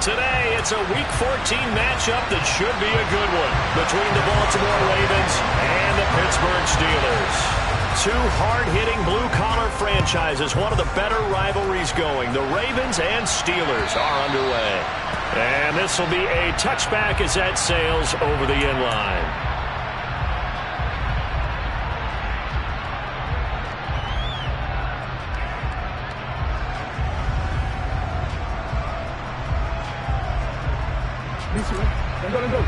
Today, it's a Week 14 matchup that should be a good one between the Baltimore Ravens and the Pittsburgh Steelers. Two hard-hitting blue-collar franchises, one of the better rivalries going. The Ravens and Steelers are underway. And this will be a touchback as that sails over the end line. Go.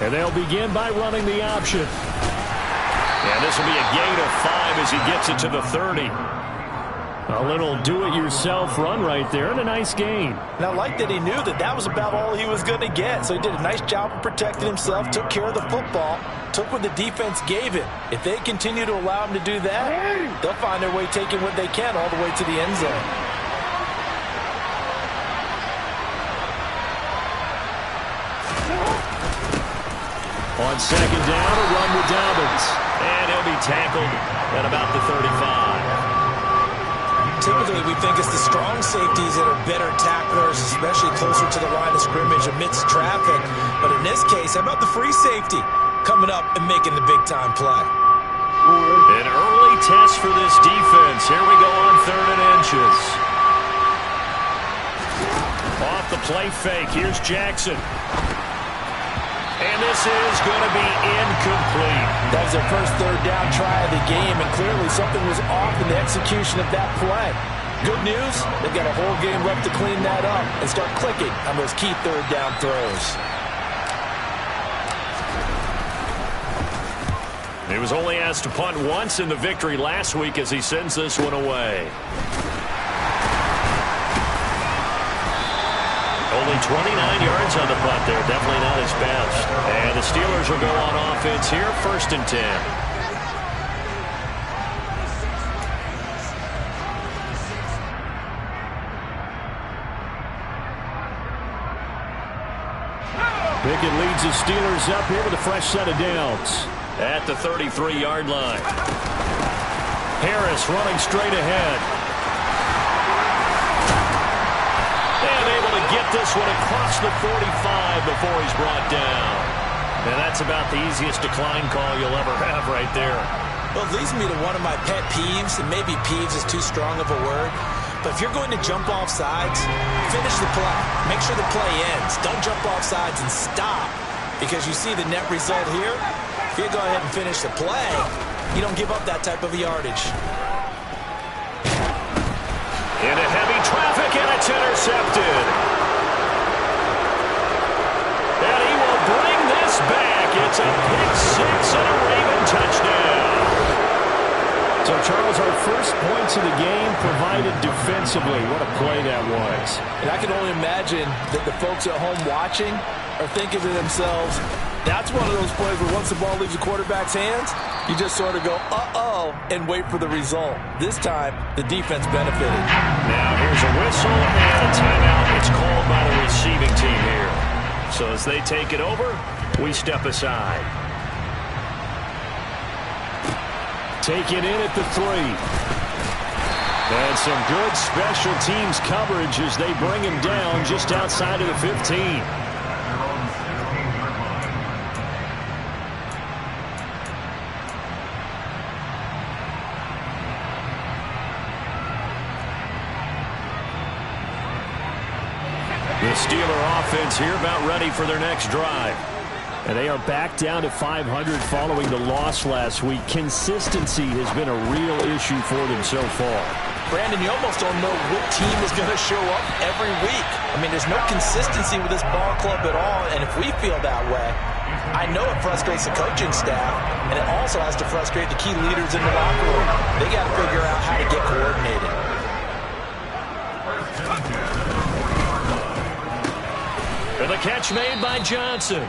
And they'll begin by running the option. And this will be a gain of 5 as he gets it to the 30. A little do-it-yourself run right there and a nice gain. And I like that he knew that that was about all he was going to get. So he did a nice job of protecting himself, took care of the football, took what the defense gave him. If they continue to allow him to do that, they'll find their way taking what they can all the way to the end zone. On second down, a run with Dobbins. And he'll be tackled at about the 35. Typically, we think it's the strong safeties that are better tacklers, especially closer to the line of scrimmage amidst traffic. But in this case, how about the free safety coming up and making the big-time play? An early test for this defense. Here we go on 3rd and inches. Off the play fake. Here's Jackson. And this is going to be incomplete. That was their first 3rd down try of the game, and clearly something was off in the execution of that play. Good news, they've got a whole game left to clean that up and start clicking on those key 3rd down throws. He was only asked to punt once in the victory last week as he sends this one away. Only 29 yards on the punt there. Definitely not his best. And the Steelers will go on offense here, 1st and 10. Pickett leads the Steelers up here with a fresh set of downs at the 33-yard line. Harris running straight ahead. Get this one across the 45 before he's brought down. And that's about the easiest decline call you'll ever have right there. Well, it leads me to one of my pet peeves, and maybe peeves is too strong of a word. But if you're going to jump off sides, finish the play. Make sure the play ends. Don't jump off sides and stop. Because you see the net result here. If you go ahead and finish the play, you don't give up that type of yardage. Into heavy traffic, and it's intercepted. And he will bring this back. It's a pick 6 and a Raven touchdown. So, Charles, our first points of the game provided defensively. What a play that was. And I can only imagine that the folks at home watching are thinking to themselves, that's one of those plays where once the ball leaves the quarterback's hands, you just sort of go, uh-oh, and wait for the result. This time, the defense benefited. Now, here's a whistle and a timeout. It's called by the receiving team here. So as they take it over, we step aside. Take it in at the 3. And some good special teams coverage as they bring him down just outside of the 15. The Steeler offense here about ready for their next drive. And they are back down to 500 following the loss last week. Consistency has been a real issue for them so far. Brandon, you almost don't know what team is going to show up every week. I mean, there's no consistency with this ball club at all, and if we feel that way, I know it frustrates the coaching staff, and it also has to frustrate the key leaders in the locker room. They got to figure out how to get coordinated. And the catch made by Johnson.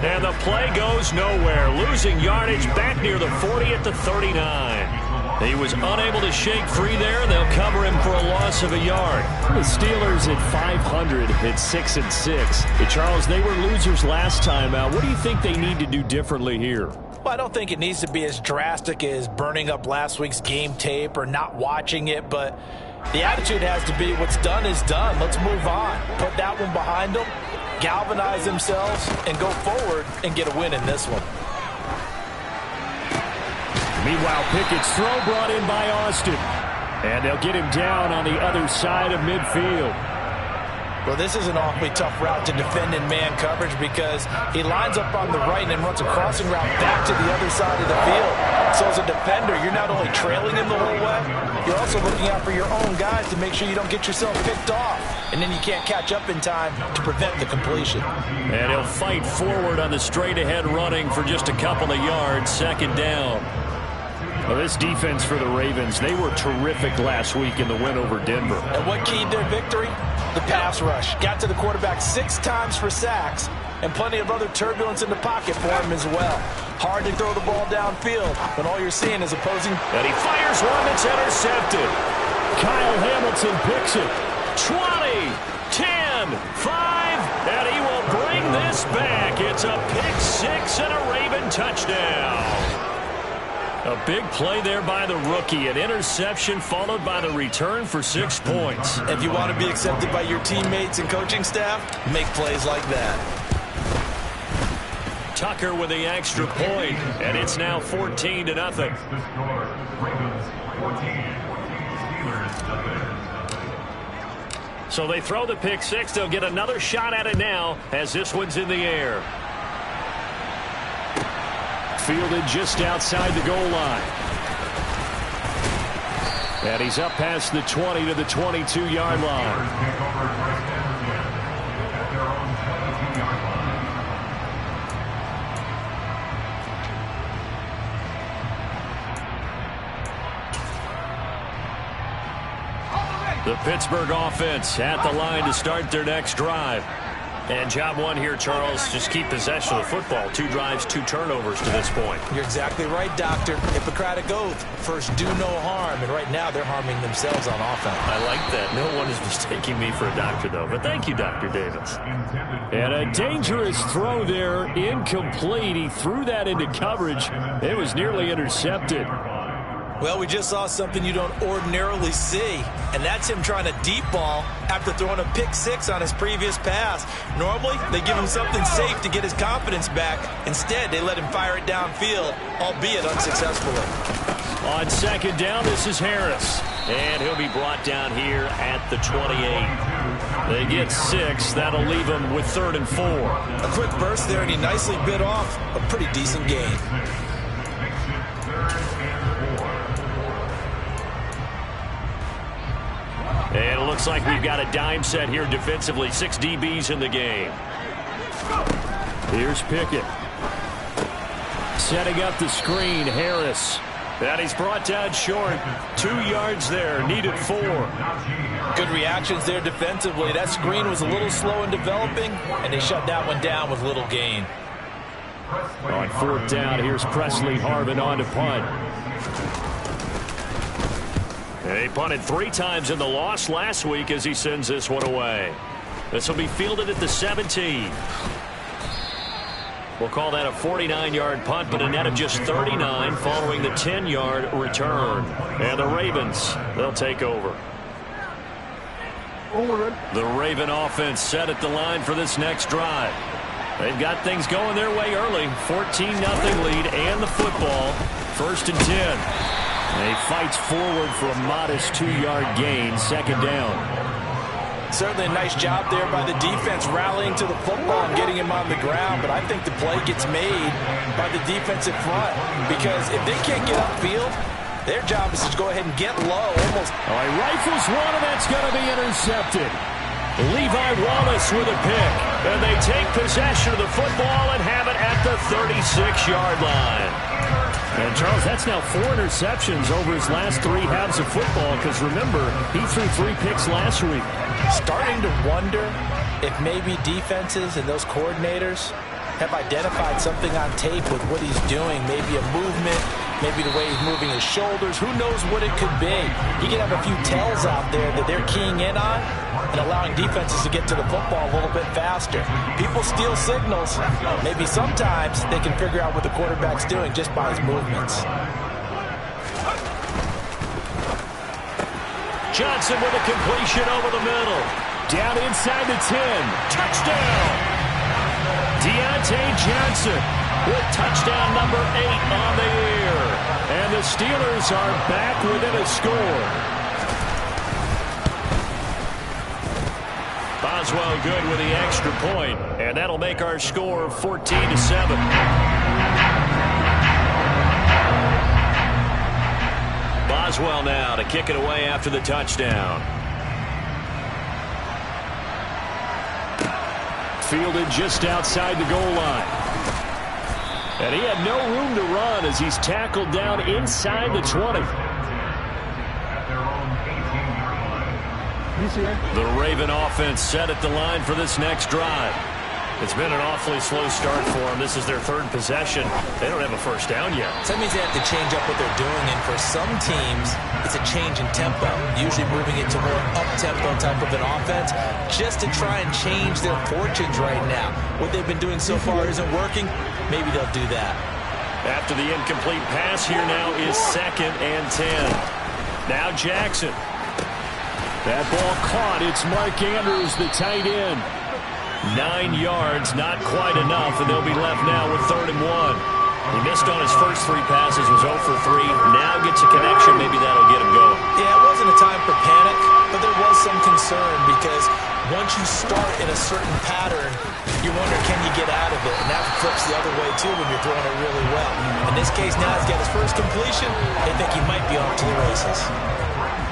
And the play goes nowhere. Losing yardage back near the 40 at the 39. He was unable to shake free there. They'll cover him for a loss of a yard. The Steelers at 500 at 6-6. Hey, Charles, they were losers last time out. What do you think they need to do differently here? Well, I don't think it needs to be as drastic as burning up last week's game tape or not watching it, but the attitude has to be what's done is done. Let's move on. Put that one behind them, galvanize themselves, and go forward and get a win in this one. Meanwhile, Pickett's throw brought in by Austin. And they'll get him down on the other side of midfield. Well, this is an awfully tough route to defend in man coverage because he lines up on the right and then runs a crossing route back to the other side of the field. So as a defender, you're not only trailing him the whole way, you're also looking out for your own guys to make sure you don't get yourself picked off. And then you can't catch up in time to prevent the completion. And he'll fight forward on the straight-ahead running for just a couple of yards, second down. Well, this defense for the Ravens, they were terrific last week in the win over Denver. And what keyed their victory? The pass rush. Got to the quarterback 6 times for sacks, and plenty of other turbulence in the pocket for him as well. Hard to throw the ball downfield when all you're seeing is opposing. And he fires one that's intercepted. Kyle Hamilton picks it. 20, 10, 5, and he will bring this back. It's a pick 6 and a Raven touchdown. A big play there by the rookie. An interception followed by the return for 6 points. If you want to be accepted by your teammates and coaching staff, make plays like that. Tucker with the extra point, and it's now 14-0. So they throw the pick 6. They'll get another shot at it now as this one's in the air. Fielded just outside the goal line. And he's up past the 20 to the 22-yard line. The Pittsburgh offense at the line to start their next drive. And job one here, Charles, just keep possession of the football. 2 drives, 2 turnovers to this point. You're exactly right, Doctor. Hippocratic oath. First, do no harm. And right now, they're harming themselves on offense. I like that. No one is mistaking me for a doctor, though. But thank you, Dr. Davis. And a dangerous throw there. Incomplete. He threw that into coverage. It was nearly intercepted. Well, we just saw something you don't ordinarily see, and that's him trying to deep ball after throwing a pick 6 on his previous pass. Normally, they give him something safe to get his confidence back. Instead, they let him fire it downfield, albeit unsuccessfully. On second down, this is Harris, and he'll be brought down here at the 28. They get 6. That'll leave him with 3rd and 4. A quick burst there, and he nicely bit off a pretty decent gain. And it looks like we've got a dime set here defensively. 6 DBs in the game. Here's Pickett. Setting up the screen, Harris. And he's brought down short. 2 yards there, needed 4. Good reactions there defensively. That screen was a little slow in developing, and they shut that one down with little gain. On 4th down, here's Presley Harvin on to punt. He punted 3 times in the loss last week as he sends this one away. This will be fielded at the 17. We'll call that a 49-yard punt, but a net of just 39 following the 10-yard return. And the Ravens, they'll take over. The Raven offense set at the line for this next drive. They've got things going their way early. 14-0 lead and the football. 1st and 10. And he fights forward for a modest 2-yard gain, second down. Certainly a nice job there by the defense rallying to the football and getting him on the ground, but I think the play gets made by the defensive front because if they can't get upfield, their job is to go ahead and get low. Almost. Oh, he rifles one, and that's going to be intercepted. Levi Wallace with a pick, and they take possession of the football and have it at the 36-yard line. And, Charles, that's now 4 interceptions over his last 3 halves of football because, remember, he threw 3 picks last week. Starting to wonder if maybe defenses and those coordinators have identified something on tape with what he's doing, maybe a movement maybe the way he's moving his shoulders. Who knows what it could be? He could have a few tells out there that they're keying in on and allowing defenses to get to the football a little bit faster. People steal signals. Maybe sometimes they can figure out what the quarterback's doing just by his movements. Johnson with a completion over the middle. Down inside the 10. Touchdown! Deontay Johnson with touchdown number 8 on the year. And the Steelers are back within a score. Boswell good with the extra point, and that'll make our score 14-7. Boswell now to kick it away after the touchdown. Fielded just outside the goal line. And he had no room to run as he's tackled down inside the 20. The Raven offense set at the line for this next drive. It's been an awfully slow start for them. This is their 3rd possession. They don't have a first down yet. So that means they have to change up what they're doing, and for some teams, it's a change in tempo, usually moving it to more up-tempo type of an offense, just to try and change their fortunes right now. What they've been doing so far isn't working. Maybe they'll do that. After the incomplete pass, here now is 2nd and 10. Now Jackson. That ball caught. It's Mark Andrews, the tight end. 9 yards, not quite enough, and they'll be left now with 3rd and 1. He missed on his first 3 passes, was 0 for 3. Now gets a connection. Maybe that'll get him going. Yeah, it wasn't a time for panic, but there was some concern because once you start in a certain pattern, you wonder, can you get out of it? And that flips the other way, too, when you're throwing it really well. In this case, now he's got his first completion. They think he might be off to the races.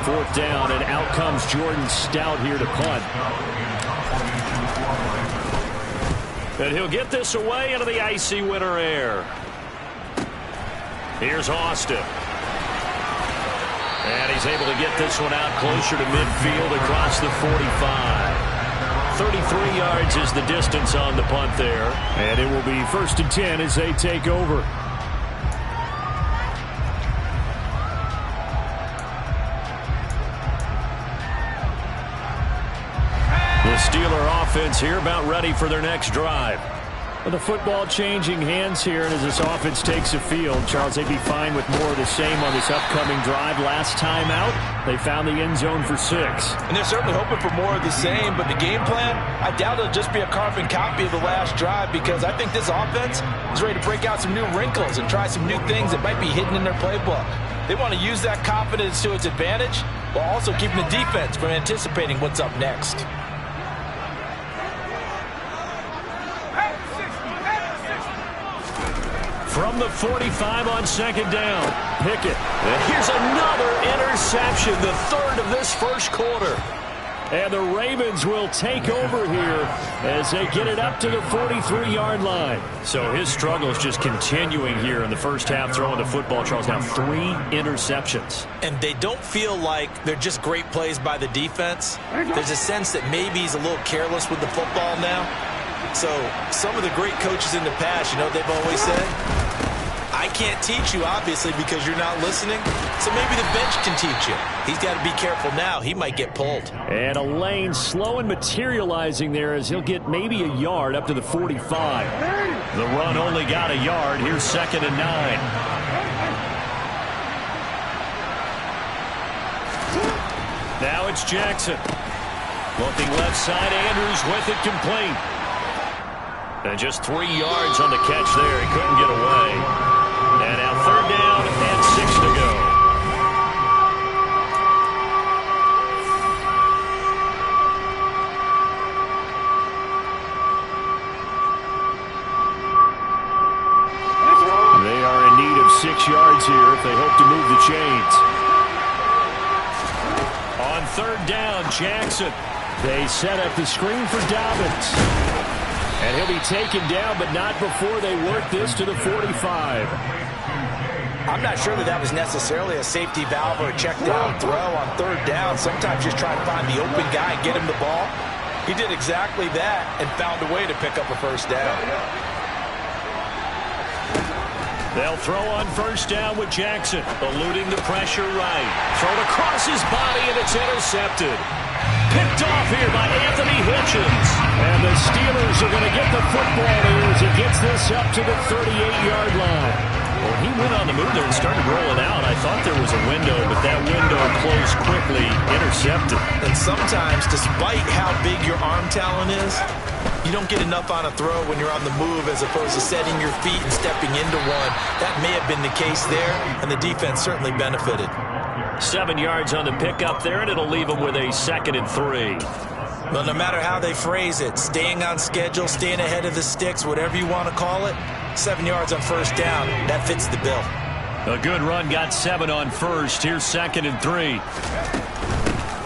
4th down, and out comes Jordan Stout here to punt. And he'll get this away into the icy winter air. Here's Austin. And he's able to get this one out closer to midfield across the 45. 33 yards is the distance on the punt there. And it will be 1st and 10 as they take over. The Steeler offense here about ready for their next drive. With the football changing hands here, and as this offense takes the field, Charles, they'd be fine with more of the same on this upcoming drive. Last time out, they found the end zone for 6. And they're certainly hoping for more of the same, but the game plan, I doubt it'll just be a carbon copy of the last drive, because I think this offense is ready to break out some new wrinkles and try some new things that might be hidden in their playbook. They want to use that confidence to its advantage, while also keeping the defense from anticipating what's up next. From the 45 on 2nd down, Pickett. And here's another interception, the 3rd of this first quarter. And the Ravens will take over here as they get it up to the 43-yard line. So his struggle is just continuing here in the first half, throwing the football. Charles, now 3 interceptions. And they don't feel like they're just great plays by the defense. There's a sense that maybe he's a little careless with the football now. So some of the great coaches in the past, you know, they've always said, I can't teach you, obviously, because you're not listening. So maybe the bench can teach you. He's got to be careful now. He might get pulled. And a lane slow and materializing there as he'll get maybe a yard up to the 45. The run only got a yard. Here's 2nd and 9. Now it's Jackson. Looking left side, Andrews with it complete. And just 3 yards on the catch there. He couldn't get away. And now 3rd down and 6 to go. They are in need of 6 yards here if they hope to move the chains. On 3rd down, Jackson. They set up the screen for Dobbins. And he'll be taken down, but not before they work this to the 45. I'm not sure that was necessarily a safety valve or a check down throw on 3rd down. Sometimes just try to find the open guy and get him the ball. He did exactly that and found a way to pick up a 1st down. They'll throw on first down with Jackson, eluding the pressure right. Thrown across his body, and it's intercepted. Picked off here by Anthony Hitchens. And the Steelers are going to get the football here as he gets this up to the 38-yard line. Well, he went on the move there and started rolling out. I thought there was a window, but that window closed quickly, intercepted. And sometimes, despite how big your arm talent is, you don't get enough on a throw when you're on the move as opposed to setting your feet and stepping into one. That may have been the case there, and the defense certainly benefited. 7 yards on the pickup there, and it'll leave them with a 2nd and 3. Well, no matter how they phrase it, staying on schedule, staying ahead of the sticks, whatever you want to call it, 7 yards on first down, that fits the bill. A good run, got 7 on first. Here's 2nd and 3.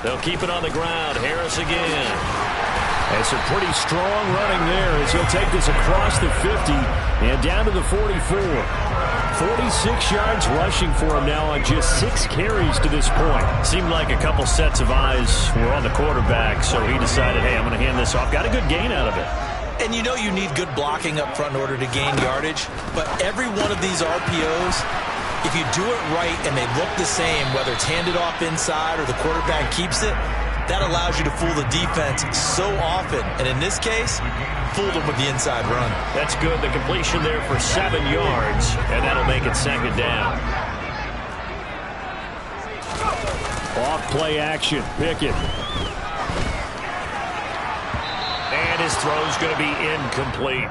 They'll keep it on the ground. Harris again. It's a pretty strong running there as he'll take this across the 50 and down to the 44. 46 yards rushing for him now on just 6 carries to this point. Seemed like a couple sets of eyes were on the quarterback, so he decided, hey, I'm going to hand this off. Got a good gain out of it. And you know you need good blocking up front in order to gain yardage, but every one of these RPOs, if you do it right and they look the same, whether it's handed off inside or the quarterback keeps it, that allows you to fool the defense so often. And in this case, fooled them with the inside run. That's good. The completion there for 7 yards, and that'll make it 2nd down. Off play action. Pickett. And his throw's going to be incomplete.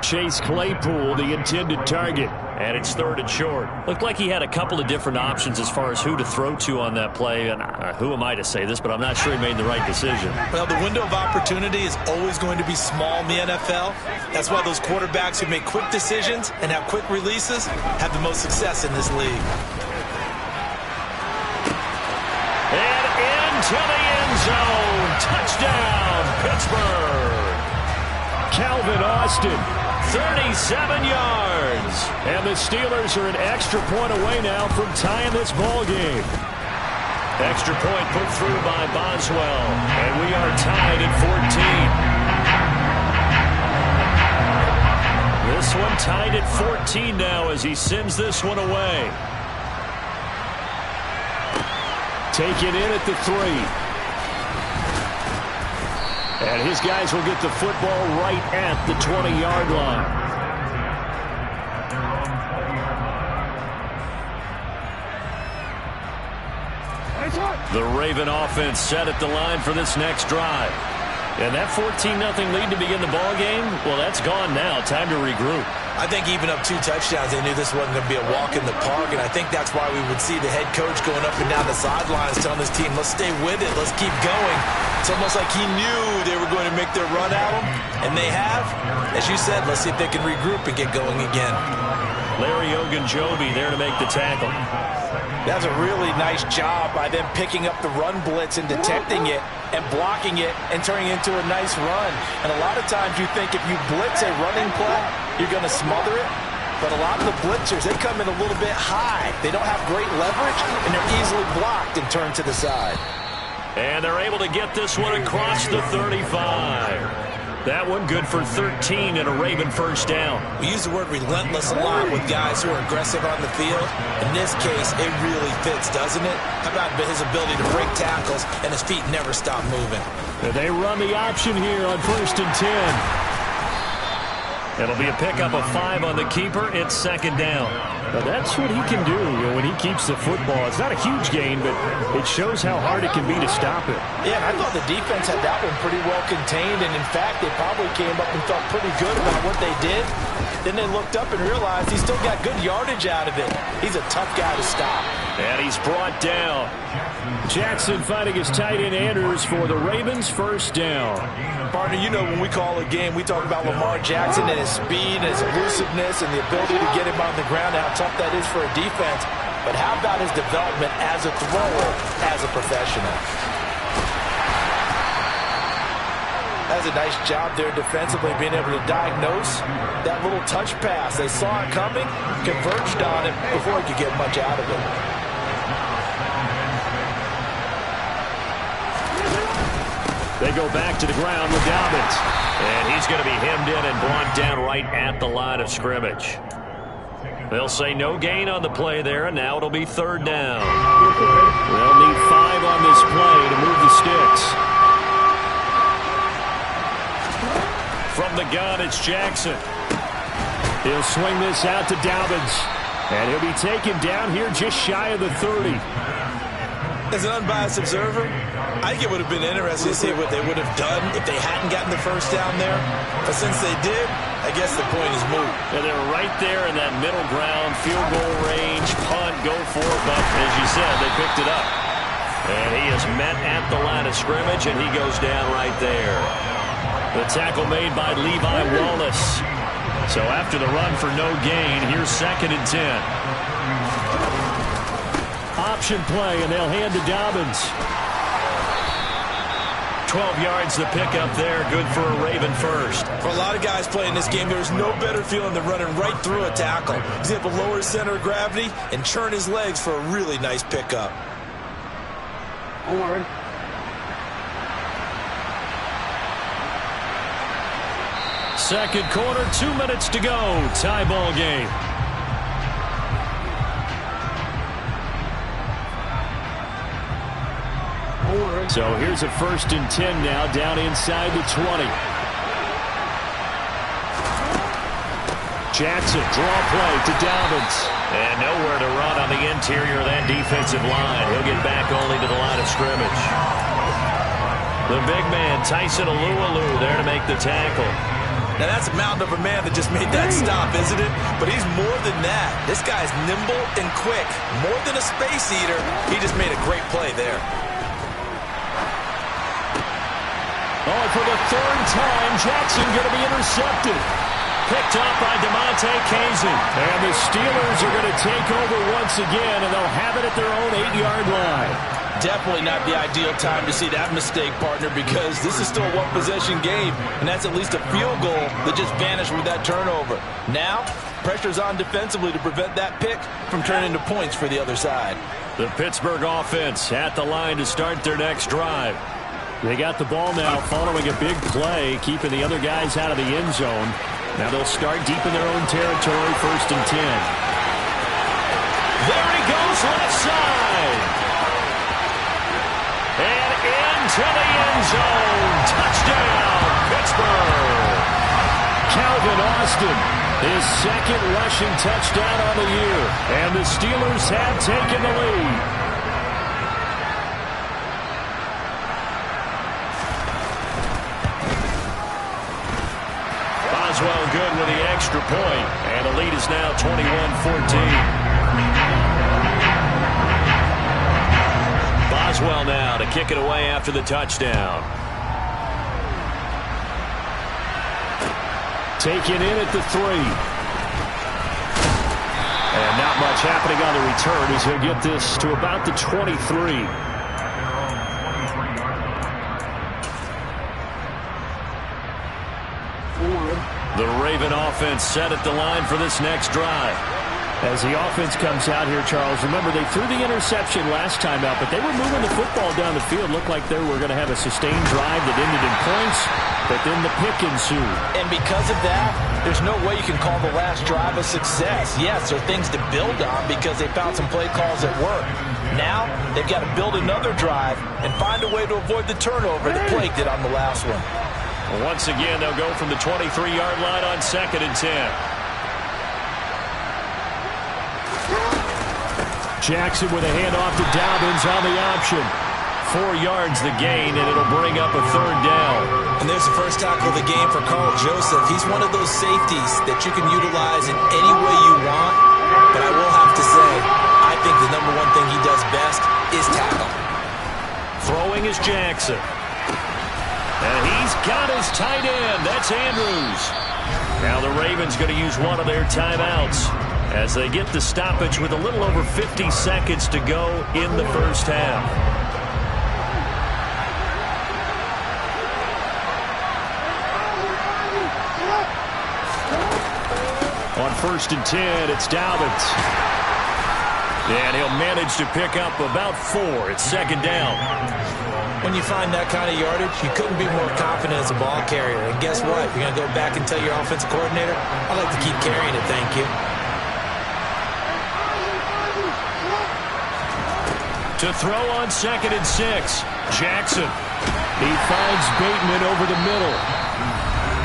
Chase Claypool, the intended target. And it's 3rd and short. Looked like he had a couple of different options as far as who to throw to on that play. And who am I to say this, but I'm not sure he made the right decision. Well, the window of opportunity is always going to be small in the NFL. That's why those quarterbacks who make quick decisions and have quick releases have the most success in this league. And into the end zone. Touchdown, Pittsburgh. Calvin Austin. 37 yards. And the Steelers are an extra point away now from tying this ball game. Extra point put through by Boswell. And we are tied at 14. This one tied at 14 now as he sends this one away. Taken in at the 3. And his guys will get the football right at the 20-yard line. The Raven offense set at the line for this next drive. And that 14-0 lead to begin the ball game, well, that's gone now. Time to regroup. I think even up 2 touchdowns, they knew this wasn't going to be a walk in the park, and I think that's why we would see the head coach going up and down the sidelines telling his team, let's stay with it, let's keep going. It's almost like he knew they were going to make their run at him, and they have. As you said, let's see if they can regroup and get going again. Larry Ogunjobi there to make the tackle. That's a really nice job by them picking up the run blitz and detecting it and blocking it and turning it into a nice run. And a lot of times you think if you blitz a running play, you're going to smother it. But a lot of the blitzers, they come in a little bit high. They don't have great leverage, and they're easily blocked and turned to the side. And they're able to get this one across the 35. That one good for 13 and a Raven first down. We use the word relentless a lot with guys who are aggressive on the field. In this case, it really fits, doesn't it? How about his ability to break tackles and his feet never stop moving? And they run the option here on 1st and 10. It'll be a pickup of 5 on the keeper. It's 2nd down. Now that's what he can do when he keeps the football. It's not a huge gain, but it shows how hard it can be to stop it. Yeah, I thought the defense had that one pretty well contained, and in fact, they probably came up and felt pretty good about what they did. Then they looked up and realized he still got good yardage out of it. He's a tough guy to stop. And he's brought down. Jackson finding his tight end Andrews for the Ravens first down. Partner, you know when we call a game, we talk about Lamar Jackson and his speed and his elusiveness and the ability to get him on the ground, how tough that is for a defense. But how about his development as a thrower, as a professional? That's a nice job there defensively, being able to diagnose that little touch pass. They saw it coming, converged on it before he could get much out of it. They go back to the ground with Dobbins. And he's going to be hemmed in and brought down right at the line of scrimmage. They'll say no gain on the play there, and now it'll be third down. They'll need 5 on this play to move the sticks. From the gun, it's Jackson. He'll swing this out to Dobbins. And he'll be taken down here just shy of the 30. As an unbiased observer, I think it would have been interesting to see what they would have done if they hadn't gotten the first down there. But since they did, I guess the point is moot. Yeah, they were right there in that middle ground, field goal range, punt, go for it. But as you said, they picked it up. And he is met at the line of scrimmage, and he goes down right there. The tackle made by Levi Wallace. So after the run for no gain, here's 2nd and 10. Option play, and they'll hand to Dobbins. 12 yards the pickup there, good for a Raven first. For a lot of guys playing this game, there's no better feeling than running right through a tackle. He's able to lower his center of gravity and churn his legs for a really nice pickup. Forward. Second quarter, 2 minutes to go. Tie ball game. So here's a 1st and 10 now, down inside the 20. Jackson, draw play to Dobbins. And nowhere to run on the interior of that defensive line. He'll get back only to the line of scrimmage. The big man, Tyson Alualu, there to make the tackle. Now that's a mountain of a man that just made that stop, isn't it? But he's more than that. This guy's nimble and quick. More than a space eater, he just made a great play there. Oh, and for the 3rd time, Jackson going to be intercepted. Picked up by DeMonte Casey. And the Steelers are going to take over once again, and they'll have it at their own 8-yard line. Definitely not the ideal time to see that mistake, partner, because this is still a one-possession game, and that's at least a field goal that just vanished with that turnover. Now, pressure's on defensively to prevent that pick from turning into points for the other side. The Pittsburgh offense at the line to start their next drive. They got the ball now following a big play, keeping the other guys out of the end zone. Now they'll start deep in their own territory, 1st and 10. There he goes, left side. And into the end zone. Touchdown, Pittsburgh. Calvin Austin, his 2nd rushing touchdown on the year. And the Steelers have taken the lead. Boswell good with the extra point, and the lead is now 21-14. Boswell now to kick it away after the touchdown. Taken in at the 3. And not much happening on the return as he'll get this to about the 23. The Raven offense set at the line for this next drive. As the offense comes out here, Charles, remember they threw the interception last time out, but they were moving the football down the field. Looked like they were going to have a sustained drive that ended in points, but then the pick ensued. And because of that, there's no way you can call the last drive a success. Yes, there are things to build on because they found some play calls that work. Now, they've got to build another drive and find a way to avoid the turnover that plagued it on the last one. Once again, they'll go from the 23-yard line on 2nd and 10. Jackson with a handoff to Dobbins on the option. 4 yards the gain, and it'll bring up a 3rd down. And there's the first tackle of the game for Carl Joseph. He's one of those safeties that you can utilize in any way you want. But I will have to say, I think the number one thing he does best is tackle. Throwing is Jackson. And he's got his tight end. That's Andrews. Now the Ravens going to use one of their timeouts as they get the stoppage with a little over 50 seconds to go in the first half. On 1st and 10, it's Dobbins. And he'll manage to pick up about 4. It's 2nd down. When you find that kind of yardage, you couldn't be more confident as a ball carrier. And guess what? You're going to go back and tell your offensive coordinator, I'd like to keep carrying it, thank you. To throw on 2nd and 6. Jackson. He finds Bateman over the middle.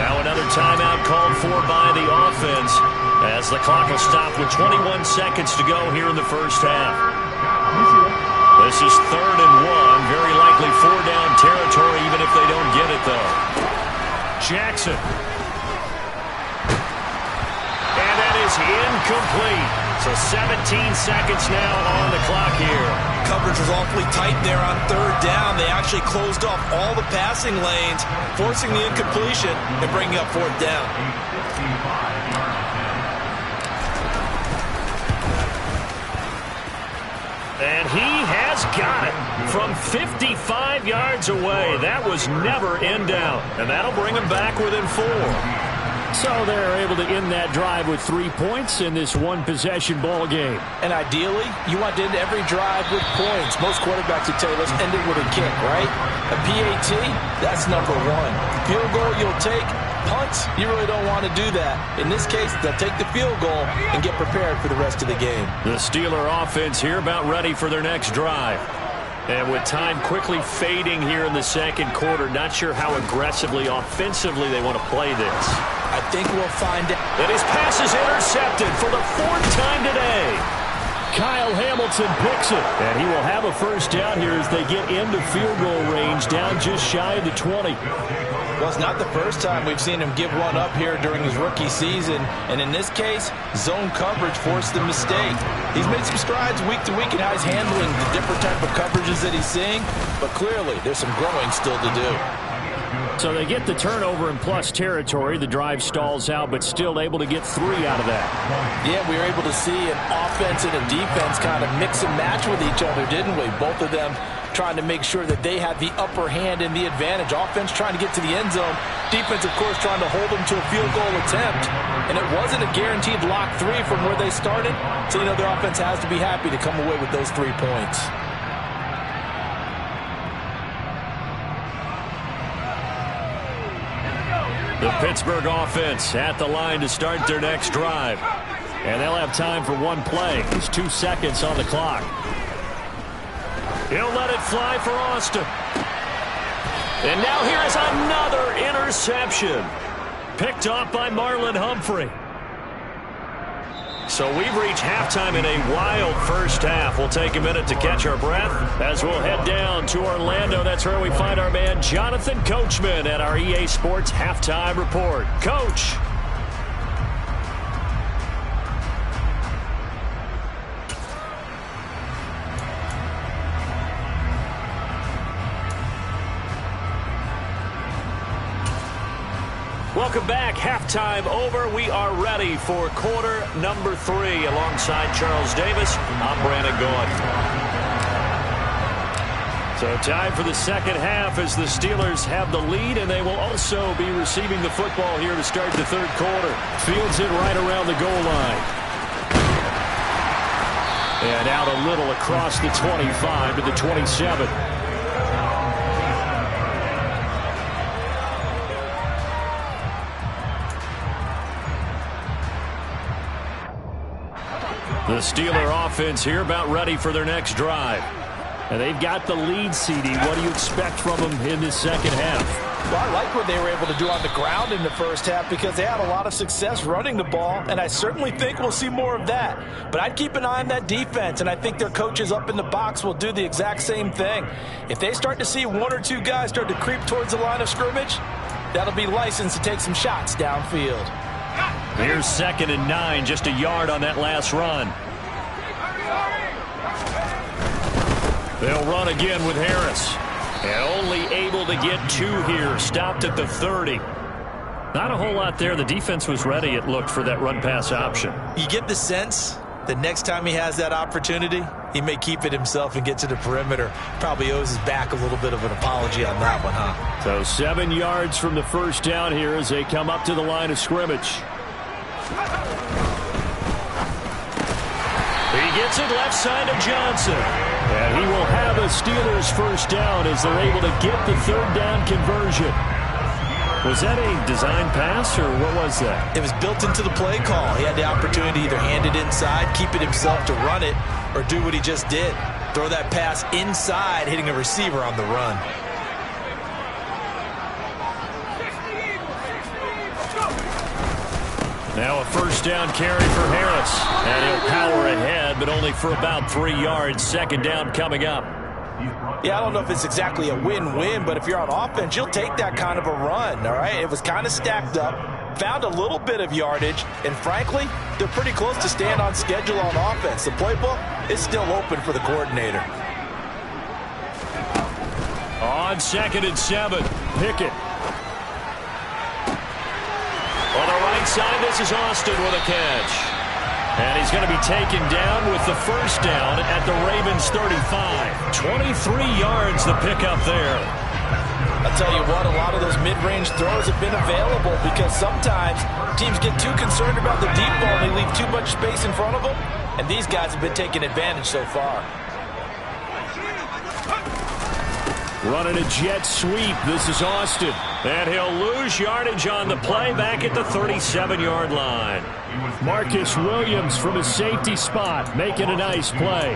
Now another timeout called for by the offense as the clock will stop with 21 seconds to go here in the first half. This is 3rd and 1. Very likely 4-down territory even if they don't get it, though. Jackson. And that is incomplete. So 17 seconds now on the clock here. Coverage was awfully tight there on 3rd down. They actually closed off all the passing lanes, forcing the incompletion and bringing up 4th down. And he has got it from 55 yards away. That was never in doubt. And that'll bring him back within 4. So they're able to end that drive with 3 points in this one-possession ball game. And ideally, you want to end every drive with points. Most quarterbacks would tell you, let's end it with a kick, right? A PAT, that's number 1. Field goal you'll take. Punts, you really don't want to do that. In this case, they'll take the field goal and get prepared for the rest of the game. The Steeler offense here about ready for their next drive. And with time quickly fading here in the second quarter, not sure how aggressively, offensively they want to play this. I think we'll find out. And his pass is intercepted for the 4th time today. Kyle Hamilton picks it. And he will have a first down here as they get into field goal range, down just shy of the 20. Well, it's not the first time we've seen him give one up here during his rookie season. And in this case, zone coverage forced the mistake. He's made some strides week to week in how he's handling the different type of coverages that he's seeing. But clearly, there's some growing still to do. So they get the turnover in plus territory. The drive stalls out, but still able to get 3 out of that. Yeah, we were able to see an offense and a defense kind of mix and match with each other, didn't we? Both of them trying to make sure that they had the upper hand and the advantage. Offense trying to get to the end zone. Defense, of course, trying to hold them to a field goal attempt. And it wasn't a guaranteed lock 3 from where they started. So, you know, their offense has to be happy to come away with those 3 points. The Pittsburgh offense at the line to start their next drive. And they'll have time for one play. There's 2 seconds on the clock. He'll let it fly for Austin. And now here is another interception. Picked off by Marlon Humphrey. So we've reached halftime in a wild first half. We'll take a minute to catch our breath as we'll head down to Orlando. That's where we find our man Jonathan Coachman at our EA Sports Halftime Report. Coach. Welcome back. Halftime over. We are ready for quarter number 3. Alongside Charles Davis, I'm Brandon Gaud. So time for the second half as the Steelers have the lead, and they will also be receiving the football here to start the third quarter. Fields it right around the goal line. And out a little across the 25 to the 27. The Steeler offense here about ready for their next drive. And they've got the lead, CD. What do you expect from them in this second half? Well, I like what they were able to do on the ground in the first half because they had a lot of success running the ball, and I certainly think we'll see more of that. But I'd keep an eye on that defense, and I think their coaches up in the box will do the exact same thing. If they start to see 1 or 2 guys start to creep towards the line of scrimmage, that'll be licensed to take some shots downfield. Here's 2nd and 9, just a yard on that last run. They'll run again with Harris. And only able to get 2 here. Stopped at the 30. Not a whole lot there. The defense was ready, it looked, for that run-pass option. You get the sense that next time he has that opportunity, he may keep it himself and get to the perimeter. Probably owes his back a little bit of an apology on that one, huh? So 7 yards from the first down here as they come up to the line of scrimmage. He gets it left side of Johnson. And he will have a Steelers first down as they're able to get the 3rd down conversion. Was that a design pass, or what was that? It was built into the play call. He had the opportunity to either hand it inside, keep it himself to run it, or do what he just did. Throw that pass inside, hitting a receiver on the run. Now a first down carry for Harris. And he'll power ahead, but only for about 3 yards. Second down coming up. Yeah, I don't know if it's exactly a win-win, but if you're on offense, you'll take that kind of a run, all right? It was kind of stacked up, found a little bit of yardage, and frankly, they're pretty close to staying on schedule on offense. The playbook is still open for the coordinator. On 2nd and 7, Pickett. On the right side, this is Austin with a catch. And he's going to be taken down with the first down at the Ravens 35. 23 yards the pickup there. I'll tell you what, a lot of those mid-range throws have been available because sometimes teams get too concerned about the deep ball and they leave too much space in front of them. And these guys have been taking advantage so far. Running a jet sweep. This is Austin. And he'll lose yardage on the play back at the 37-yard line. Marcus Williams from his safety spot making a nice play.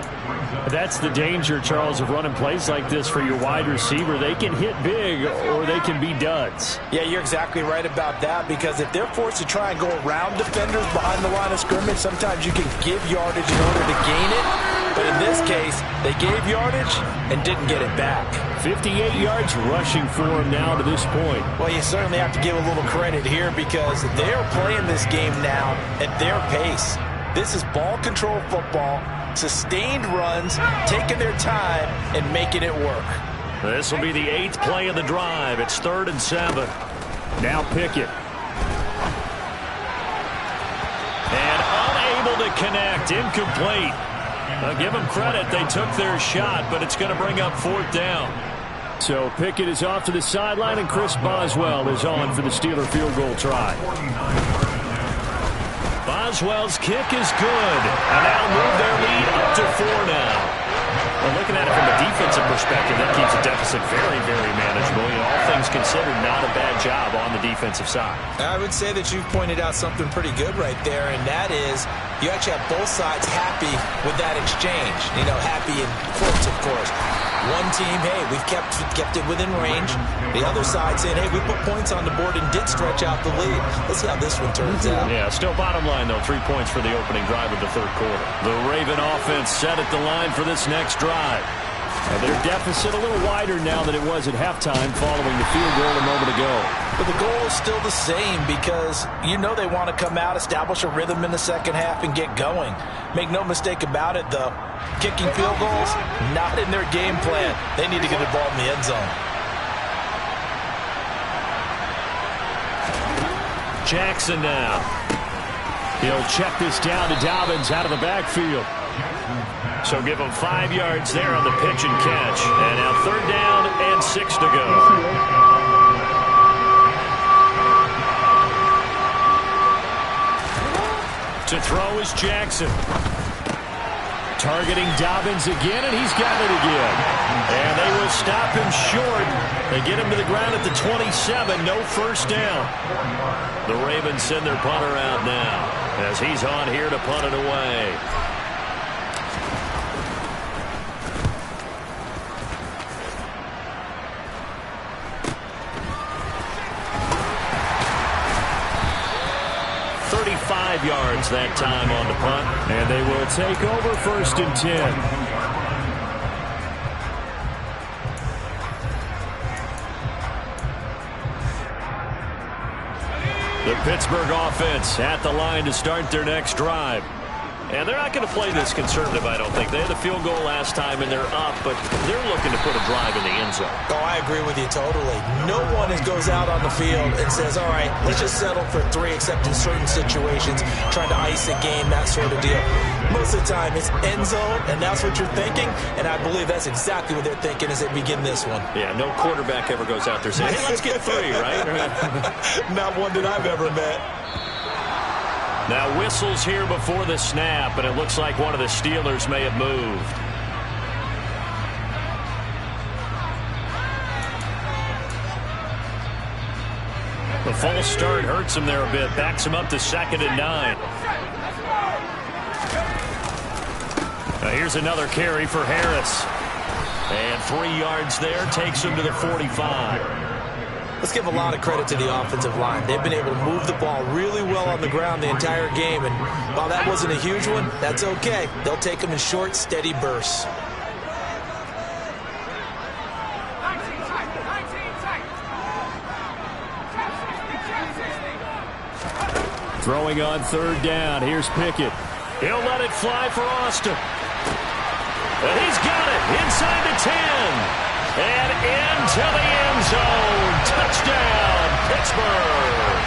That's the danger, Charles, of running plays like this for your wide receiver. They can hit big or they can be duds. Yeah, you're exactly right about that because if they're forced to try and go around defenders behind the line of scrimmage, sometimes you can give yardage in order to gain it. But in this case, they gave yardage and didn't get it back. 58 yards rushing for him now to this point. Well, you certainly have to give a little credit here because they're playing this game now at their pace. This is ball control football, sustained runs, taking their time and making it work. This will be the 8th play of the drive. It's 3rd and 7. Now Pickett. And unable to connect, incomplete. I'll give them credit. They took their shot, but it's going to bring up 4th down. So Pickett is off to the sideline, and Chris Boswell is on for the Steeler field goal try. Boswell's kick is good, and that'll move their lead up to 4 now. Well, looking at it from a defensive perspective, that keeps the deficit very, very manageable. You know, all things considered, not a bad job on the defensive side. I would say that you've pointed out something pretty good right there, and that is you actually have both sides happy with that exchange. You know, happy in quotes, of course. One team, hey, we've kept it within range. The other side saying, hey, we put points on the board and did stretch out the lead. Let's see how this one turns out. Yeah, still bottom line, though, 3 points for the opening drive of the 3rd quarter. The Raven offense set at the line for this next drive. And their deficit a little wider now than it was at halftime following the field goal a moment ago. But the goal is still the same because you know they want to come out, establish a rhythm in the second half, and get going. Make no mistake about it, though. Kicking field goals, not in their game plan. They need to get the ball in the end zone. Jackson now. He'll check this down to Dobbins out of the backfield. So give him 5 yards there on the pitch and catch. And now 3rd down and 6 to go. To throw is Jackson. Targeting Dobbins again, and he's got it again. And they will stop him short. They get him to the ground at the 27. No first down. The Ravens send their punter out now as he's on here to punt it away. Yards that time on the punt, and they will take over 1st and 10. The Pittsburgh offense at the line to start their next drive. And they're not going to play this conservative, I don't think. They had a field goal last time, and they're up, but they're looking to put a drive in the end zone. Oh, I agree with you totally. No one goes out on the field and says, all right, let's just settle for 3, except in certain situations, trying to ice a game, that sort of deal. Most of the time, it's end zone, and that's what you're thinking, and I believe that's exactly what they're thinking as they begin this one. Yeah, no quarterback ever goes out there saying, hey, let's get 3, right? Not one that I've ever met. Now whistles here before the snap, and it looks like one of the Steelers may have moved. The false start hurts him there a bit, backs him up to 2nd and 9. Here's another carry for Harris. And 3 yards there, takes him to the 45. Let's give a lot of credit to the offensive line. They've been able to move the ball really well on the ground the entire game. And while that wasn't a huge one, that's okay. They'll take them in short, steady bursts. Throwing on 3rd down. Here's Pickett. He'll let it fly for Austin. And he's got it inside the 10. And into the end zone. Touchdown, Pittsburgh.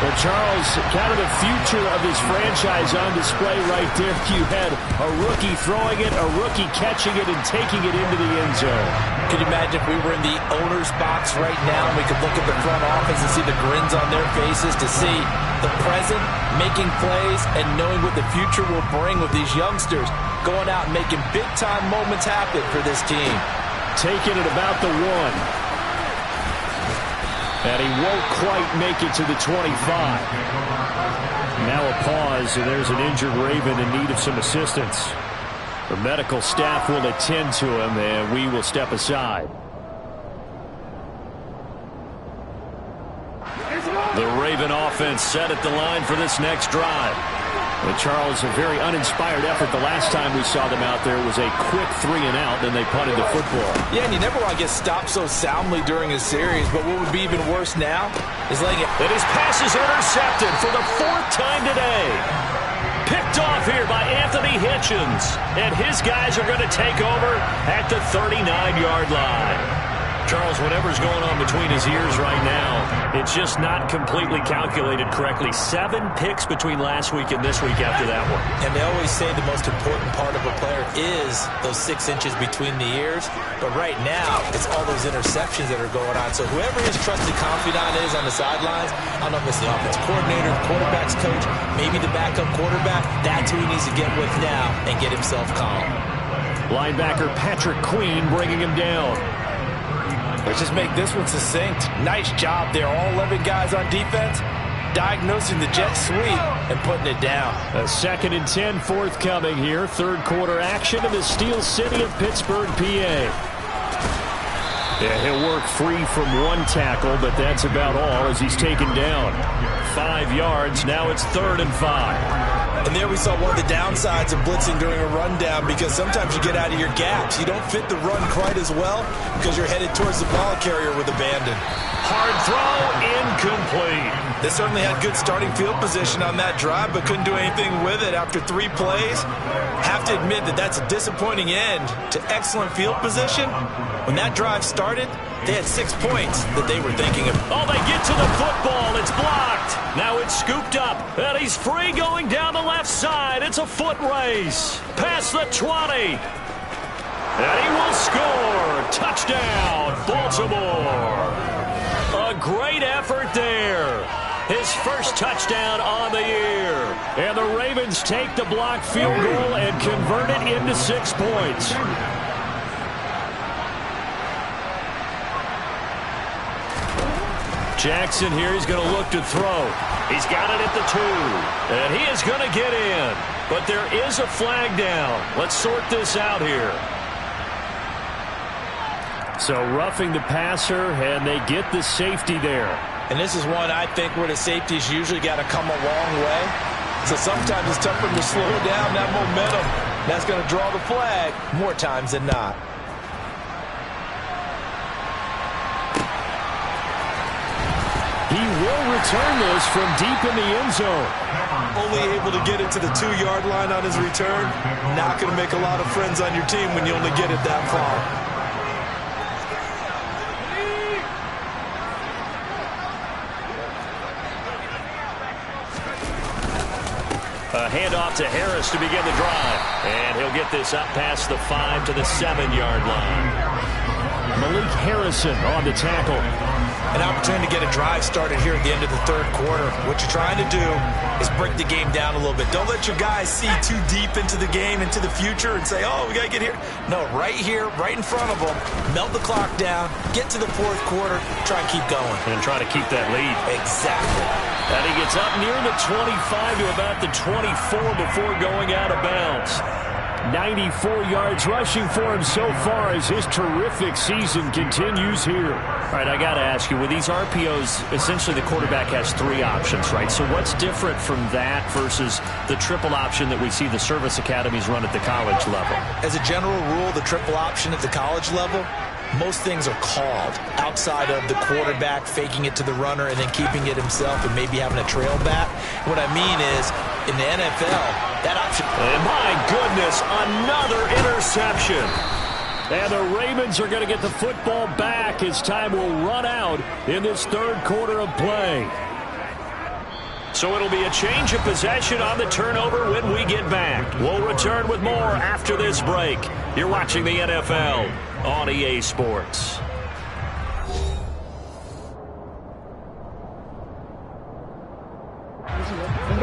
Well, Charles, kind of the future of this franchise on display right there. You had a rookie throwing it, a rookie catching it, and taking it into the end zone. Could you imagine if we were in the owner's box right now and we could look at the front office and see the grins on their faces, to see the present, making plays, and knowing what the future will bring with these youngsters going out and making big-time moments happen for this team. Taking it about the 1. And he won't quite make it to the 25. Now a pause, and there's an injured Raven in need of some assistance. The medical staff will attend to him, and we will step aside. The Raven offense set at the line for this next drive. And Charles, a very uninspired effort. The last time we saw them out there was a quick 3-and-out, then they punted the football. Yeah, and you never want to get stopped so soundly during a series, but what would be even worse now is letting it... And his pass is intercepted for the 4th time today. Picked off here by Anthony Hitchens. And his guys are going to take over at the 39-yard line. Charles, whatever's going on between his ears right now, it's just not completely calculated correctly. 7 picks between last week and this week after that one. And they always say the most important part of a player is those 6 inches between the ears. But right now, it's all those interceptions that are going on. So whoever his trusted confidant is on the sidelines, I don't know if it's the offense coordinator, the quarterback's coach, maybe the backup quarterback, that's who he needs to get with now and get himself calm. Linebacker Patrick Queen bringing him down. Let's just make this one succinct. Nice job there. All 11 guys on defense diagnosing the jet sweep and putting it down. A 2nd and 10 forthcoming here. 3rd quarter action in the Steel City of Pittsburgh, PA. Yeah, he'll work free from 1 tackle, but that's about all as he's taken down. 5 yards. Now it's 3rd and 5. And there we saw one of the downsides of blitzing during a rundown, because sometimes you get out of your gaps. You don't fit the run quite as well because you're headed towards the ball carrier with abandon. Hard throw, incomplete. They certainly had good starting field position on that drive, but couldn't do anything with it after 3 plays. Have to admit that that's a disappointing end to excellent field position. When that drive started, they had 6 points that they were thinking of. Oh, they get to the football. It's blocked. Now it's scooped up, and he's free going down the left side. It's a foot race. Past the 20. And he will score. Touchdown, Baltimore. A great effort there. His first touchdown on the year. And the Ravens take the blocked field goal and convert it into 6 points. Jackson here, he's going to look to throw. He's got it at the 2. And he is going to get in. But there is a flag down. Let's sort this out here. So roughing the passer, and they get the safety there. And this is one, I think, where the safety's usually got to come a long way. So sometimes it's tough for them to slow down that momentum. That's going to draw the flag more times than not. He will return this from deep in the end zone. Only able to get it to the 2-yard line on his return. Not going to make a lot of friends on your team when you only get it that far. A handoff to Harris to begin the drive. And he'll get this up past the 5 to the 7-yard line. Malik Harrison on the tackle. An opportunity to get a drive started here at the end of the third quarter. What you're trying to do is break the game down a little bit. Don't let your guys see too deep into the game, into the future, and say, oh, we got to get here. No, right here, right in front of them, melt the clock down, get to the fourth quarter, try and keep going. And try to keep that lead. Exactly. And he gets up near the 25 to about the 24 before going out of bounds. 94 yards rushing for him so far as his terrific season continues here. All right, I got to ask you, with these RPOs, essentially the quarterback has three options, right? So what's different from that versus the triple option that we see the service academies run at the college level? As a general rule, the triple option at the college level, most things are called outside of the quarterback faking it to the runner and then keeping it himself and maybe having a trail back. What I mean is, in the NFL, that option... And my goodness, another interception. And the Ravens are going to get the football back as time will run out in this third quarter of play. So it'll be a change of possession on the turnover when we get back. We'll return with more after this break. You're watching the NFL on EA Sports.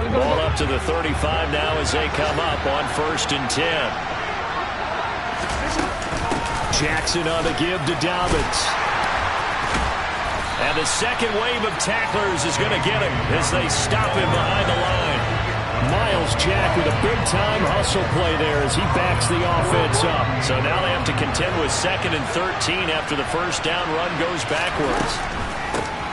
Ball up to the 35 now as they come up on 1st and 10. Jackson on the give to Dobbins. And the second wave of tacklers is going to get him as they stop him behind the line. Miles Jack with a big-time hustle play there as he backs the offense up. So now they have to contend with 2nd and 13 after the first down run goes backwards.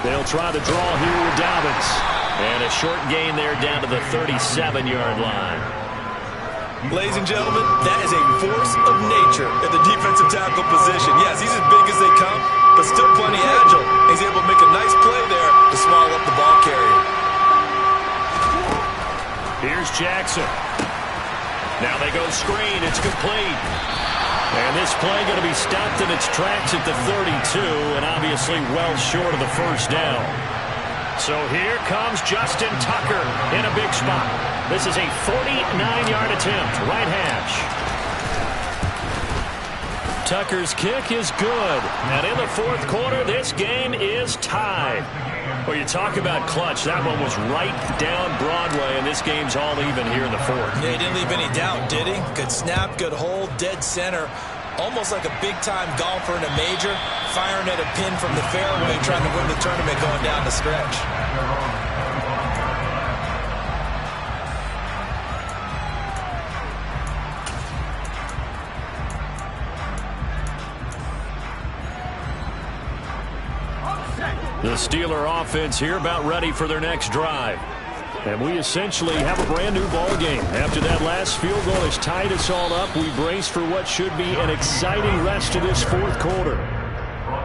They'll try to draw here with Dobbins. And a short gain there down to the 37-yard line. Ladies and gentlemen, that is a force of nature at the defensive tackle position. Yes, he's as big as they come, but still plenty agile. He's able to make a nice play there to swallow up the ball carrier. Here's Jackson. Now they go screen. It's complete. And this play going to be stopped in its tracks at the 32, and obviously well short of the first down. So here comes Justin Tucker in a big spot. This is a 49-yard attempt, right hash. Tucker's kick is good. And in the fourth quarter, this game is tied. Well, you talk about clutch. That one was right down Broadway, and this game's all even here in the fourth. Yeah, he didn't leave any doubt, did he? Good snap, good hold, dead center. Almost like a big-time golfer in a major, firing at a pin from the fairway, trying to win the tournament going down the stretch. The Steeler offense here about ready for their next drive. And we essentially have a brand new ball game. After that last field goal has tied us all up, we brace for what should be an exciting rest of this fourth quarter.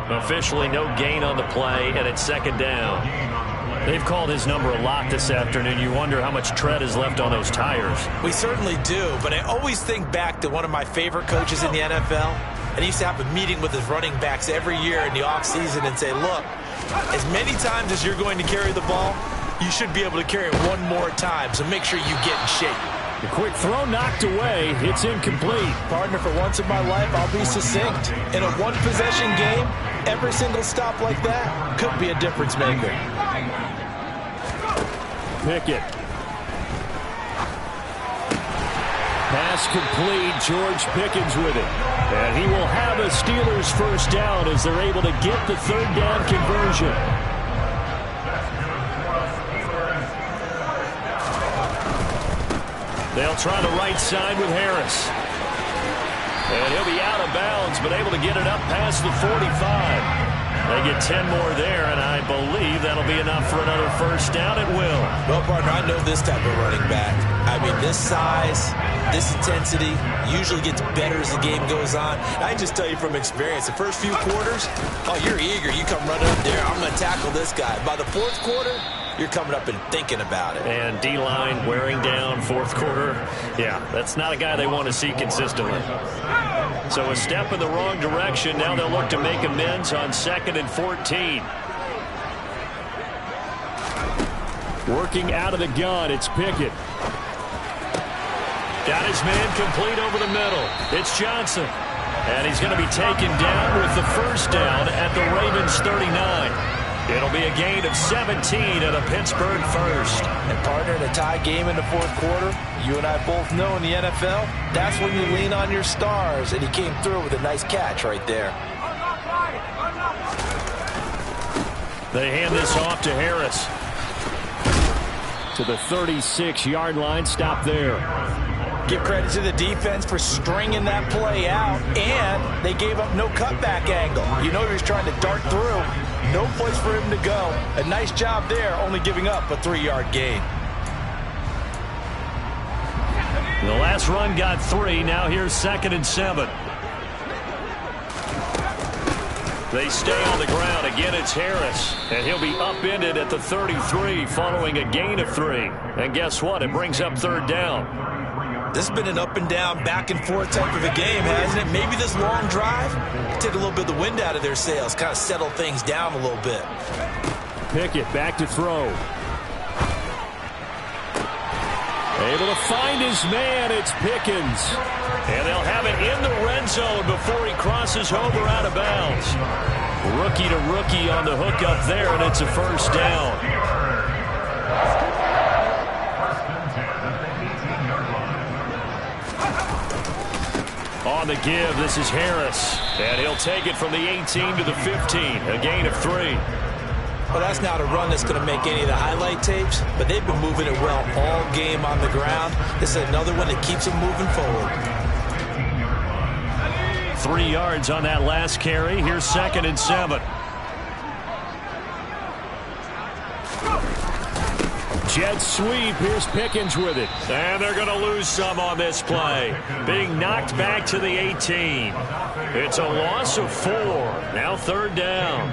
Officially no gain on the play, and it's 2nd down. They've called his number a lot this afternoon. You wonder how much tread is left on those tires. We certainly do, but I always think back to one of my favorite coaches in the NFL. And he used to have a meeting with his running backs every year in the offseason and say, look, as many times as you're going to carry the ball, you should be able to carry it one more time, so make sure you get in shape. The quick throw knocked away. It's incomplete. Partner, for once in my life, I'll be succinct. In a one-possession game, every single stop like that could be a difference maker. Pickett. Pass complete. George Pickens with it. And he will have a Steelers first down as they're able to get the 3rd down conversion. They'll try the right side with Harris. And he'll be out of bounds, but able to get it up past the 45. They get 10 more there, and I believe that'll be enough for another first down. It will. Well, partner, I know this type of running back. I mean, this size, this intensity usually gets better as the game goes on. I can just tell you from experience, the first few quarters, oh, you're eager. You come running up there. I'm going to tackle this guy. By the fourth quarter, you're coming up and thinking about it. And D-line wearing down fourth quarter. Yeah, that's not a guy they want to see consistently. So a step in the wrong direction. Now they'll look to make amends on 2nd and 14. Working out of the gun, it's Pickett. Got his man complete over the middle. It's Johnson. And he's going to be taken down with the first down at the Ravens 39. It'll be a gain of 17 and a Pittsburgh first. And partner, in a tie game in the fourth quarter, you and I both know in the NFL, that's when you lean on your stars, and he came through with a nice catch right there. They hand this off to Harris. To the 36-yard line, stop there. Give credit to the defense for stringing that play out, and they gave up no cutback angle. You know he was trying to dart through. No place for him to go. A nice job there, only giving up a 3-yard gain. The last run got 3. Now here's 2nd and 7. They stay on the ground. Again, it's Harris. And he'll be upended at the 33 following a gain of 3. And guess what? It brings up 3rd down. This has been an up and down, back and forth type of a game, hasn't it? Maybe this long drive take a little bit of the wind out of their sails, kind of settle things down a little bit. Pickett back to throw. Able to find his man. It's Pickens. And they'll have it in the red zone before he crosses over out of bounds. Rookie to rookie on the hook up there, and it's a 1st down. On the give, this is Harris. And he'll take it from the 18 to the 15. A gain of 3. Well, that's not a run that's going to make any of the highlight tapes, but they've been moving it well all game on the ground. This is another one that keeps them moving forward. 3 yards on that last carry. Here's 2nd and 7. Jet sweep. Here's Pickens with it. And they're going to lose some on this play. Being knocked back to the 18. It's a loss of 4. Now 3rd down.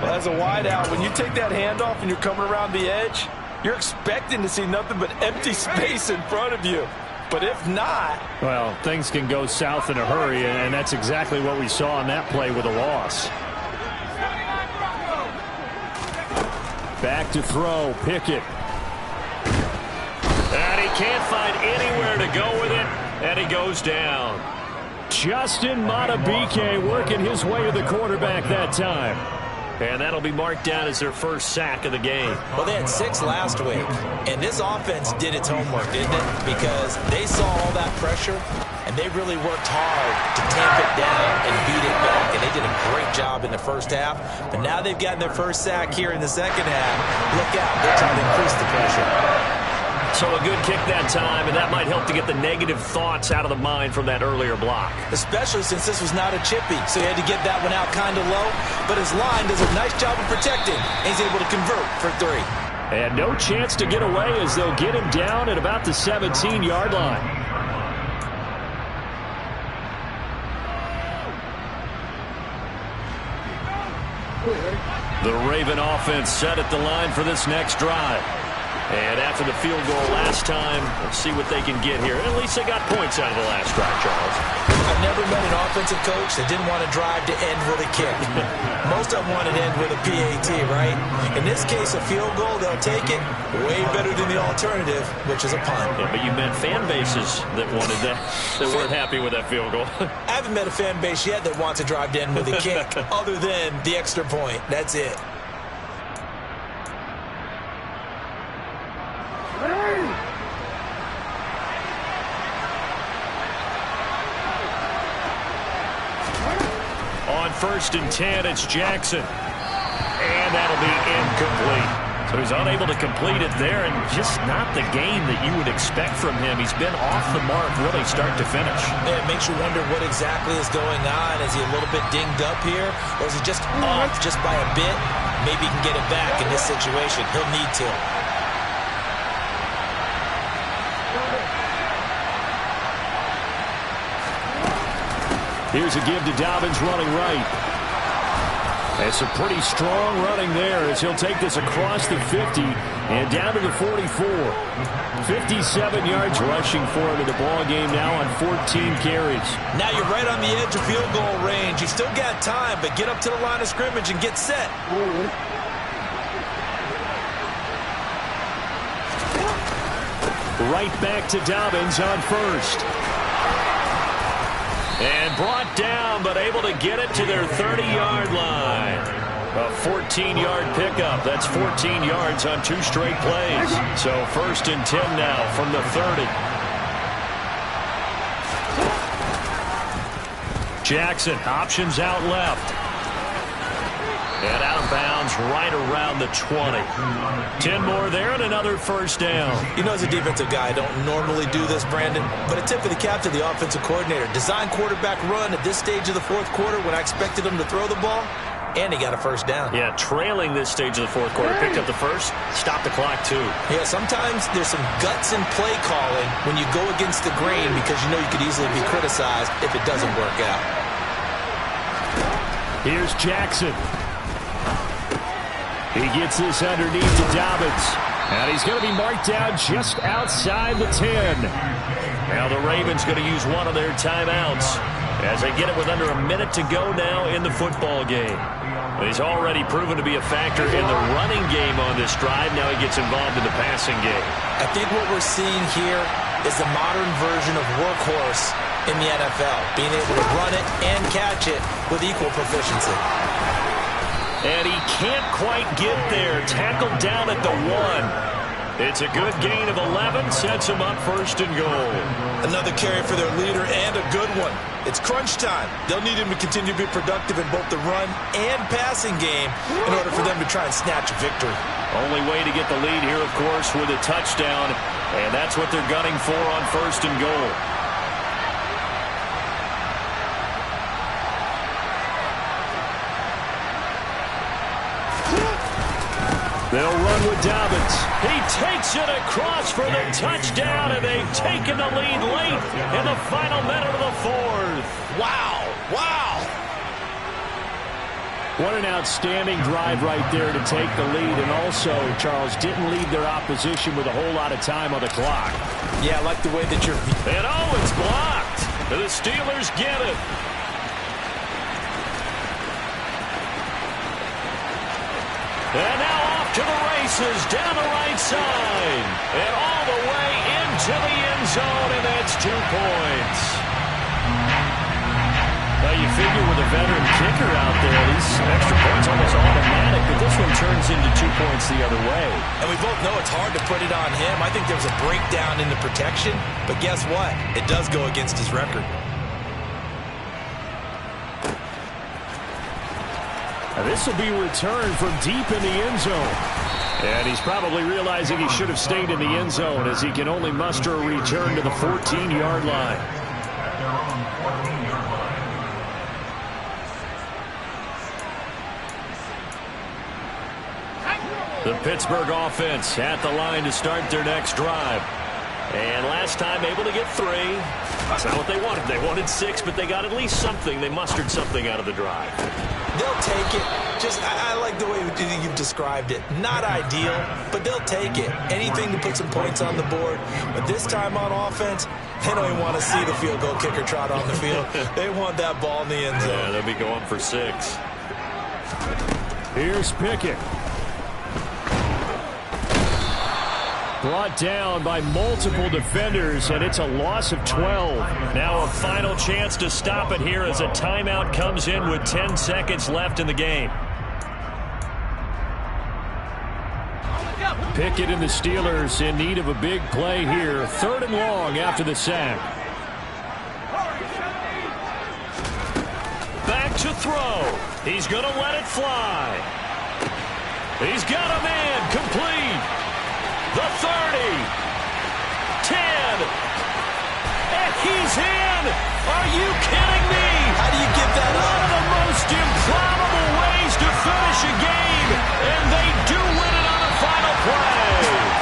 Well, as a wideout, when you take that handoff and you're coming around the edge, you're expecting to see nothing but empty space in front of you. But if not... Well, things can go south in a hurry, and that's exactly what we saw on that play with a loss. Back to throw. Pickett. And he can't find anywhere to go with it, and he goes down. Justin Madubuike working his way to the quarterback that time. And that'll be marked down as their first sack of the game. Well, they had 6 last week, and this offense did its homework, didn't it? Because they saw all that pressure, and they really worked hard to tamp it down and beat it back, and they did a great job in the first half. But now they've gotten their first sack here in the second half. Look out, they're trying to increase the pressure. So a good kick that time, and that might help to get the negative thoughts out of the mind from that earlier block. Especially since this was not a chippy, so he had to get that one out kind of low. But his line does a nice job of protecting, and he's able to convert for 3. And no chance to get away as they'll get him down at about the 17-yard line. The Raven offense set at the line for this next drive. And after the field goal last time, let's see what they can get here. At least they got points out of the last drive, Charles. I've never met an offensive coach that didn't want to drive to end with a kick. Most of them want to end with a PAT, right? In this case, a field goal, they'll take it. Way better than the alternative, which is a punt. Yeah, but you meant fan bases that wanted that, that weren't happy with that field goal. I haven't met a fan base yet that wants to drive to end with a kick, other than the extra point. That's it. On 1st and 10, it's Jackson. And that'll be incomplete. So he's unable to complete it there, and just not the game that you would expect from him. He's been off the mark really start to finish. Yeah, it makes you wonder what exactly is going on. Is he a little bit dinged up here, or is he just off just by a bit? Maybe he can get it back in this situation. He'll need to. Here's a give to Dobbins running right. And some pretty strong running there as he'll take this across the 50 and down to the 44. 57 yards rushing for him in the ball game now on 14 carries. Now you're right on the edge of field goal range. You've still got time, but get up to the line of scrimmage and get set. Right back to Dobbins on 1st. And brought down, but able to get it to their 30-yard line. A 14-yard pickup. That's 14 yards on 2 straight plays. So 1st and 10 now from the 30. Jackson options out left. And out of bounds right around the 20. 10 more there and another 1st down. You know, as a defensive guy, I don't normally do this, Brandon, but a tip of the cap to the offensive coordinator. Design quarterback run at this stage of the 4th quarter when I expected him to throw the ball, and he got a 1st down. Yeah, trailing this stage of the 4th quarter. Picked up the 1st, stopped the clock too. Yeah, sometimes there's some guts in play calling when you go against the grain because you know you could easily be criticized if it doesn't work out. Here's Jackson. He gets this underneath to Dobbins. And he's going to be marked down just outside the 10. Now the Ravens going to use one of their timeouts as they get it with under a minute to go now in the football game. He's already proven to be a factor in the running game on this drive. Now he gets involved in the passing game. I think what we're seeing here is the modern version of workhorse in the NFL, being able to run it and catch it with equal proficiency. And he can't quite get there. Tackled down at the 1. It's a good gain of 11. Sets him up 1st and goal. Another carry for their leader and a good one. It's crunch time. They'll need him to continue to be productive in both the run and passing game in order for them to try and snatch a victory. Only way to get the lead here, of course, with a touchdown. And that's what they're gunning for on 1st and goal. They'll run with Dobbins. He takes it across for the touchdown, and they've taken the lead late in the final minute of the 4th. Wow. Wow. What an outstanding drive right there to take the lead, and also, Charles, didn't leave their opposition with a whole lot of time on the clock. Yeah, I like the way that you're... And oh, it's blocked. The Steelers get it. And now off to the races down the right side. And all the way into the end zone, and that's 2 points. Now you figure with a veteran kicker out there, these extra points almost automatic, but this one turns into 2 points the other way. And we both know it's hard to put it on him. I think there's a breakdown in the protection, but guess what? It does go against his record. Now this will be returned from deep in the end zone. And he's probably realizing he should have stayed in the end zone as he can only muster a return to the 14-yard line. The Pittsburgh offense at the line to start their next drive. And last time able to get 3. That's not what they wanted. They wanted 6, but they got at least something. They mustered something out of the drive. They'll take it. I like the way you've described it. Not ideal, but they'll take it. Anything to put some points on the board. But this time on offense, they don't even want to see the field goal kicker trot on the field. They want that ball in the end zone. Yeah, they'll be going for 6. Here's Pickett. Brought down by multiple defenders, and it's a loss of 12. Now a final chance to stop it here as a timeout comes in with 10 seconds left in the game. Pickett and the Steelers in need of a big play here. 3rd and long after the sack. Back to throw. He's going to let it fly. He's got a man complete. The 30, 10, and he's in! Are you kidding me? How do you give that up? One of the most improbable ways to finish a game, and they do win it on the final play.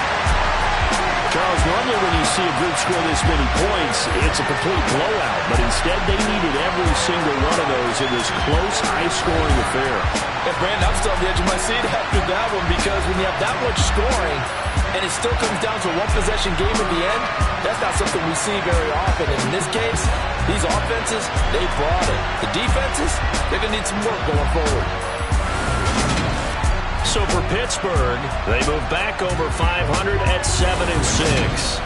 Charles, normally when you see a group score this many points, it's a complete blowout, but instead they needed every single one of those in this close, high-scoring affair. And Brandon, I'm still on the edge of my seat after that one because when you have that much scoring and it still comes down to a one-possession game at the end, that's not something we see very often. And in this case, these offenses, they brought it. The defenses, they're going to need some work going forward. So for Pittsburgh, they move back over 500 at 7-6.